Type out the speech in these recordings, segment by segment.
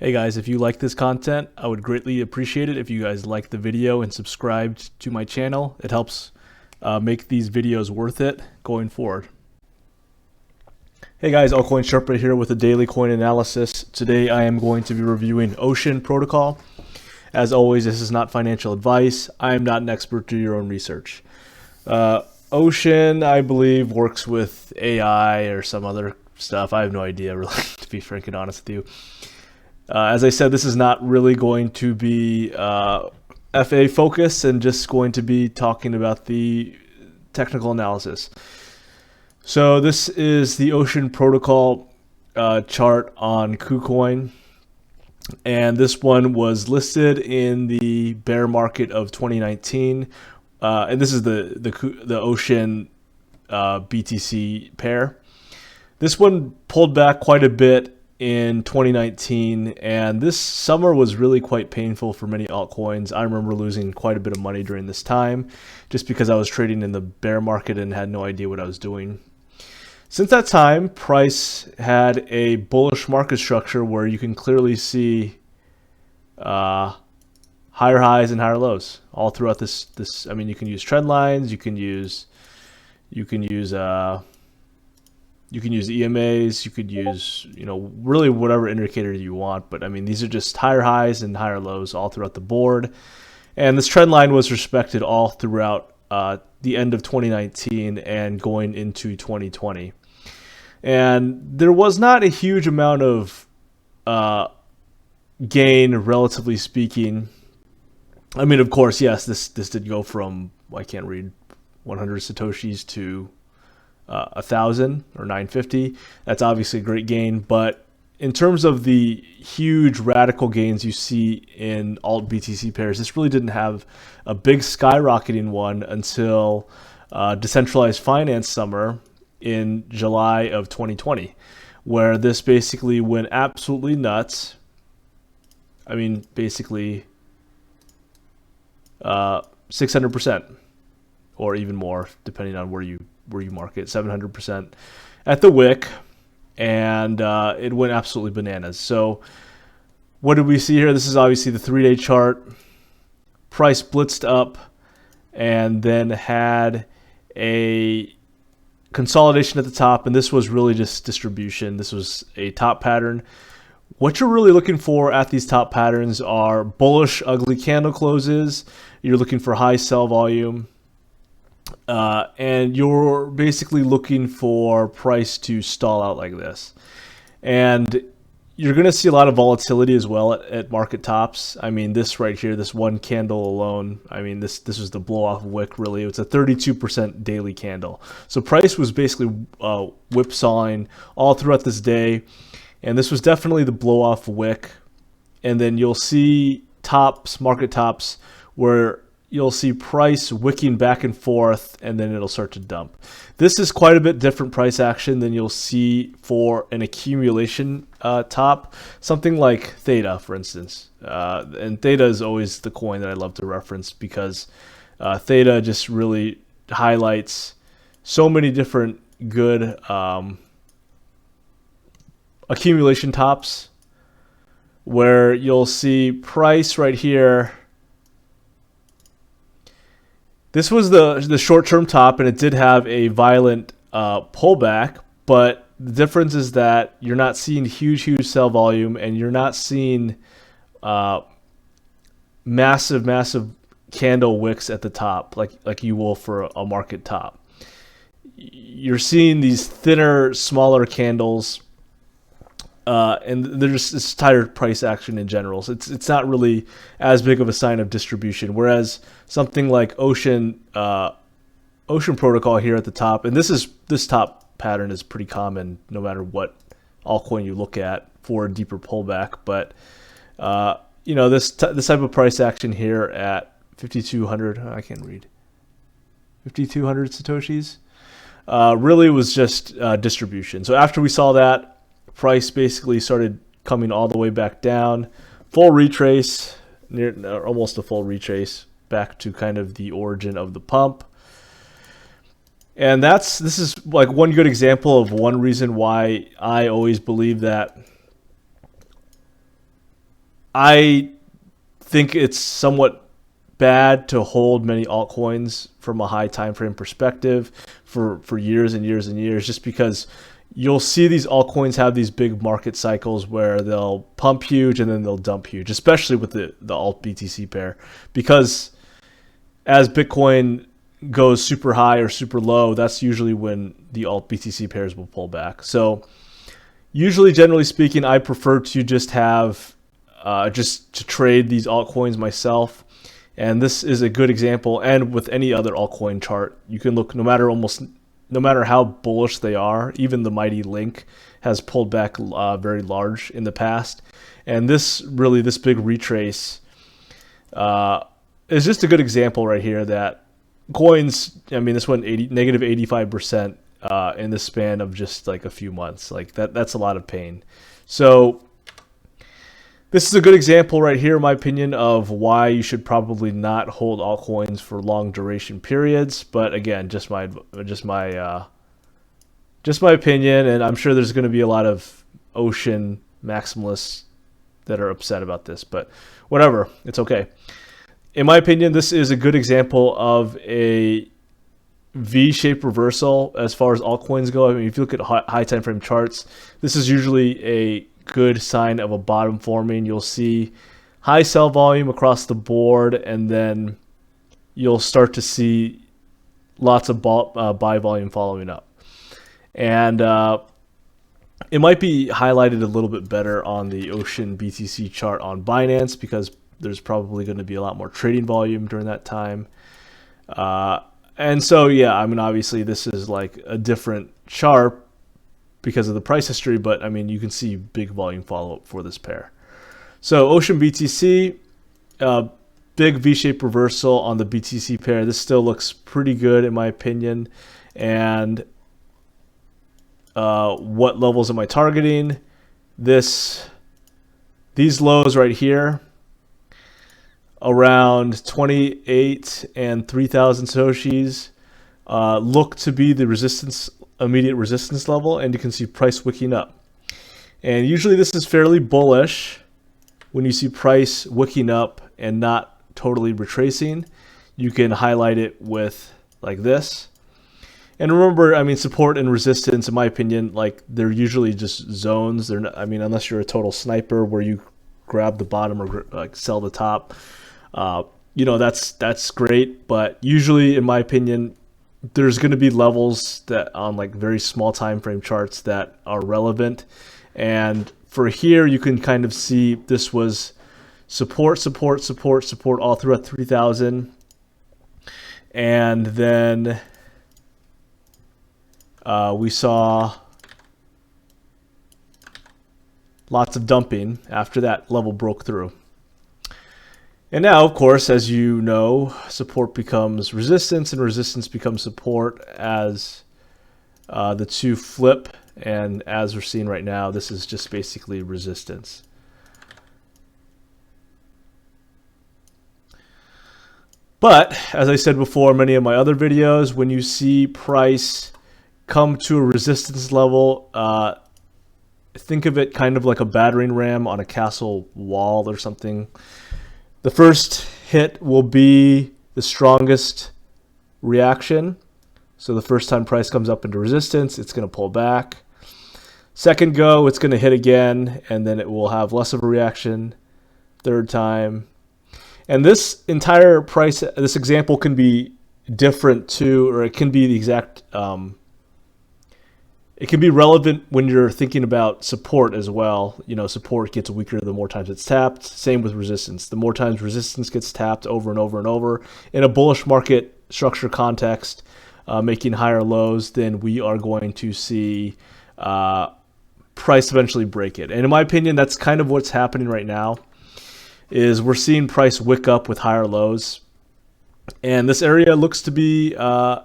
Hey guys, if you like this content, I would greatly appreciate it if you guys like the video and subscribed to my channel. It helps make these videos worth it going forward. Hey guys, Altcoin Sherpa here with a daily coin analysis. Today I am going to be reviewing Ocean Protocol. As always, this is not financial advice. I am not an expert. Do your own research. Ocean, I believe, works with AI or some other stuff. I have no idea, really, to be frank and honest with you. As I said, this is not really going to be FA focused and just going to be talking about the technical analysis. So this is the Ocean Protocol chart on KuCoin, and this one was listed in the bear market of 2019, and this is the Ocean BTC pair. This one pulled back quite a bit in 2019, and this summer was really quite painful for many altcoins. I remember losing quite a bit of money during this time just because I was trading in the bear market and had no idea what I was doing. Since that time, price had a bullish market structure where you can clearly see higher highs and higher lows all throughout this. I mean, you can use trend lines, you can use EMAs, you could use, really whatever indicator you want. But I mean, these are just higher highs and higher lows all throughout the board. And this trend line was respected all throughout the end of 2019 and going into 2020. And there was not a huge amount of gain, relatively speaking. I mean, of course, yes, this did go from, I can't read, 100 Satoshis to 1,000 or 950. That's obviously a great gain, but in terms of the huge radical gains you see in alt BTC pairs, this really didn't have a big skyrocketing one until decentralized finance summer in July of 2020, where this basically went absolutely nuts. I mean, basically 600% or even more, depending on where you market, 700% at the wick, and it went absolutely bananas. So what did we see here? This is obviously the 3-day chart. Price blitzed up and then had a consolidation at the top, and this was really just distribution. This was a top pattern. What you're really looking for at these top patterns are bullish, ugly candle closes. You're looking for high sell volume. And you're basically looking for price to stall out like this. And you're going to see a lot of volatility as well at market tops. I mean, this right here, this one candle alone, I mean, this was the blow off wick, really. It's a 32% daily candle. So price was basically whipsawing all throughout this day. And this was definitely the blow off wick. And then you'll see tops, market tops, where you'll see price wicking back and forth, and then it'll start to dump. This is quite a bit different price action than you'll see for an accumulation top, something like Theta, for instance. And Theta is always the coin that I love to reference because Theta just really highlights so many different good accumulation tops, where you'll see price right here. This was the short-term top, and it did have a violent pullback, but the difference is that you're not seeing huge sell volume, and you're not seeing massive candle wicks at the top like you will for a market top. You're seeing these thinner, smaller candles, and there's this tighter price action in general. So it's not really as big of a sign of distribution. Whereas something like Ocean Protocol here at the top, and this top pattern is pretty common no matter what altcoin you look at for a deeper pullback. But this type of price action here at 5,200, I can't read, 5,200 Satoshis, really was just distribution. So after we saw that, price basically started coming all the way back down, full retrace, almost a full retrace back to kind of the origin of the pump. And this is like one good example of one reason why I always believe that I think it's somewhat bad to hold many altcoins from a high time frame perspective for years and years and years, just because you'll see these altcoins have these big market cycles where they'll pump huge and then they'll dump huge, especially with the alt BTC pair, because as Bitcoin goes super high or super low, that's usually when the alt BTC pairs will pull back. So usually, generally speaking, I prefer to just have just to trade these altcoins myself. And this is a good example. And with any other altcoin chart, you can look, no matter how bullish they are, even the mighty Link has pulled back very large in the past. And this big retrace is just a good example right here that coins, I mean, this went negative 85% in the span of just like a few months. Like that's a lot of pain. So this is a good example right here, in my opinion, of why you should probably not hold altcoins for long duration periods. But again, just my opinion, and I'm sure there's going to be a lot of Ocean maximalists that are upset about this, but whatever, it's okay. In my opinion, this is a good example of a V-shaped reversal as far as altcoins go. I mean, if you look at high time frame charts, this is usually a good sign of a bottom forming. You'll see high sell volume across the board, and then you'll start to see lots of buy volume following up. And it might be highlighted a little bit better on the Ocean BTC chart on Binance, because there's probably going to be a lot more trading volume during that time. And so, yeah, I mean, obviously this is like a different chart because of the price history, but I mean, you can see big volume follow up for this pair. So Ocean BTC, big V-shaped reversal on the BTC pair. This still looks pretty good in my opinion. And what levels am I targeting? These lows right here, around 28 and 3,000 Satoshis, look to be the immediate resistance level, and you can see price wicking up. And usually this is fairly bullish when you see price wicking up and not totally retracing. You can highlight it with like this. And remember, I mean, support and resistance, in my opinion, like they're usually just zones. They're not, I mean, unless you're a total sniper where you grab the bottom or like sell the top, you know, that's great. But usually, in my opinion, there's going to be levels that on like very small time frame charts that are relevant. And for here, you can kind of see this was support, support, support, support all throughout 3,000. And then we saw lots of dumping after that level broke through. And now, of course, as you know, support becomes resistance and resistance becomes support as the two flip. And as we're seeing right now, this is just basically resistance. But as I said before in many of my other videos, when you see price come to a resistance level, think of it kind of like a battering ram on a castle wall or something. The first hit will be the strongest reaction. So the first time price comes up into resistance, it's going to pull back. Second go, it's going to hit again, and then it will have less of a reaction. Third time. And this entire price, this example can be different too, or it can be the exact, it can be relevant when you're thinking about support as well. You know, support gets weaker the more times it's tapped. Same with resistance. The more times resistance gets tapped over and over and over in a bullish market structure context, making higher lows, then we are going to see price eventually break it. And in my opinion, that's kind of what's happening right now, is we're seeing price wick up with higher lows. And this area looks to be, yeah,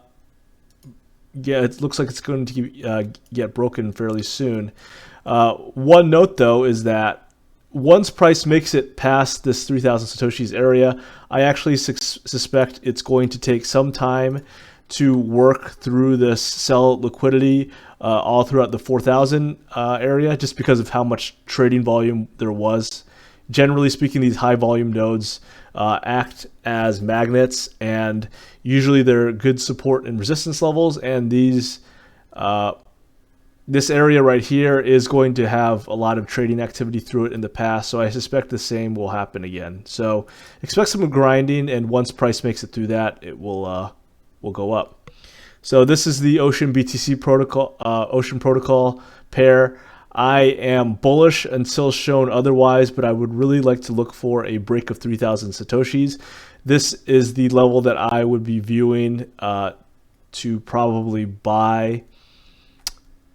it looks like it's going to get broken fairly soon. One note, though, is that once price makes it past this 3,000 Satoshis area, I actually suspect it's going to take some time to work through this sell liquidity all throughout the 4,000 area, just because of how much trading volume there was generally speaking, these high volume nodes act as magnets, and usually they're good support and resistance levels, and these this area right here is going to have a lot of trading activity through it in the past, so I suspect the same will happen again. So expect some grinding, and once price makes it through that, it will go up. So this is the Ocean BTC protocol, Ocean protocol pair. I am bullish until shown otherwise, but I would really like to look for a break of 3,000 Satoshis. This is the level that I would be viewing to probably buy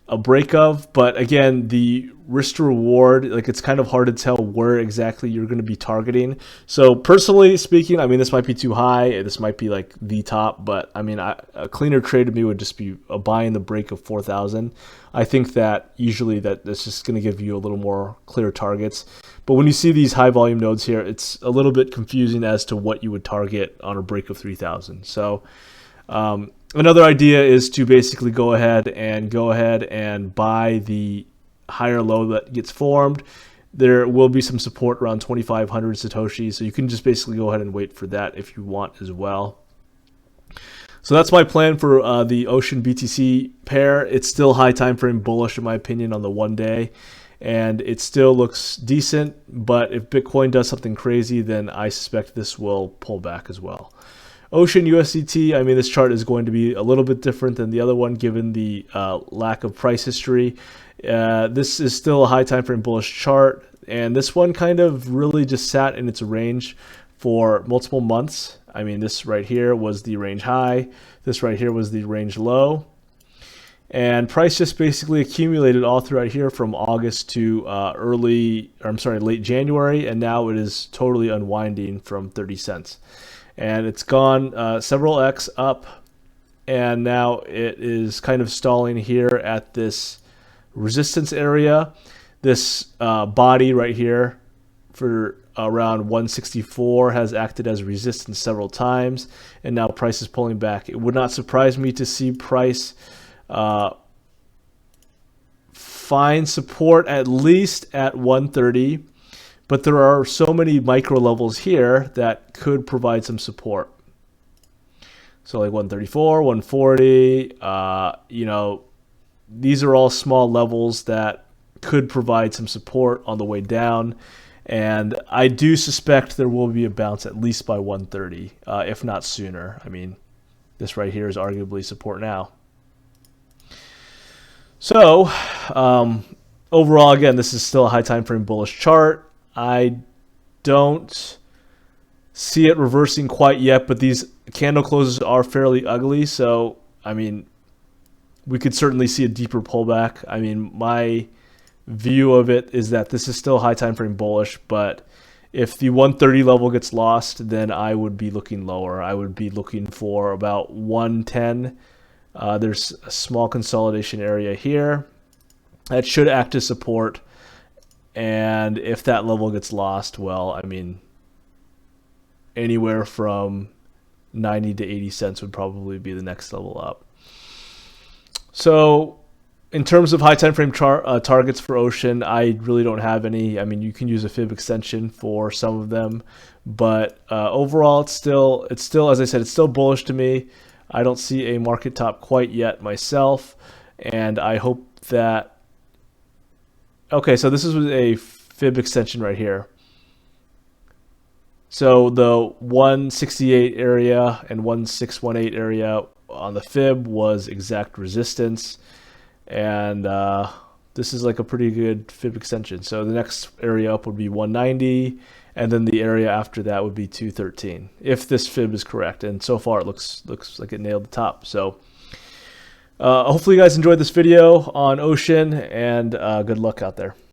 a break of, but again, the risk to reward, like, it's kind of hard to tell where exactly you're going to be targeting. So personally speaking, I mean, this might be too high, this might be like the top, but I mean, a cleaner trade to me would just be a buy in the break of 4,000. I think that usually that's just going to give you a little more clear targets. But when you see these high volume nodes here, it's a little bit confusing as to what you would target on a break of 3,000. So another idea is to basically go ahead and buy the higher low that gets formed. There will be some support around 2,500 Satoshi, so you can just basically go ahead and wait for that if you want as well. So that's my plan for the Ocean BTC pair. It's still high time frame bullish in my opinion on the 1 day, and it still looks decent, but if Bitcoin does something crazy, then I suspect this will pull back as well. Ocean USDT, I mean, this chart is going to be a little bit different than the other one given the lack of price history. This is still a high time frame bullish chart, and this one kind of really just sat in its range for multiple months. I mean, this right here was the range high, this right here was the range low, and price just basically accumulated all throughout here from August to late January, and now it is totally unwinding from 30 cents. And it's gone several X up, and now it is kind of stalling here at this resistance area. This body right here for around 164 has acted as resistance several times, and now price is pulling back. It would not surprise me to see price find support at least at 130. But there are so many micro levels here that could provide some support. So like 134, 140, you know, these are all small levels that could provide some support on the way down. And I do suspect there will be a bounce at least by 130, if not sooner. I mean, this right here is arguably support now. So overall, again, this is still a high time frame bullish chart. I don't see it reversing quite yet, but these candle closes are fairly ugly. So, I mean, we could certainly see a deeper pullback. I mean, my view of it is that this is still high time frame bullish, but if the 130 level gets lost, then I would be looking lower. I would be looking for about 110. There's a small consolidation area here that should act as support. And if that level gets lost, well, I mean, anywhere from 90 to 80 cents would probably be the next level up. So in terms of high time frame targets for Ocean, I really don't have any. I mean, you can use a fib extension for some of them, but overall, it's still, as I said, it's still bullish to me. I don't see a market top quite yet myself, and I hope that. Okay, so this is a fib extension right here. So the 168 area and 1618 area on the fib was exact resistance, and this is like a pretty good fib extension. So the next area up would be 190, and then the area after that would be 213 if this fib is correct. And so far it looks like it nailed the top. So hopefully you guys enjoyed this video on Ocean, and good luck out there.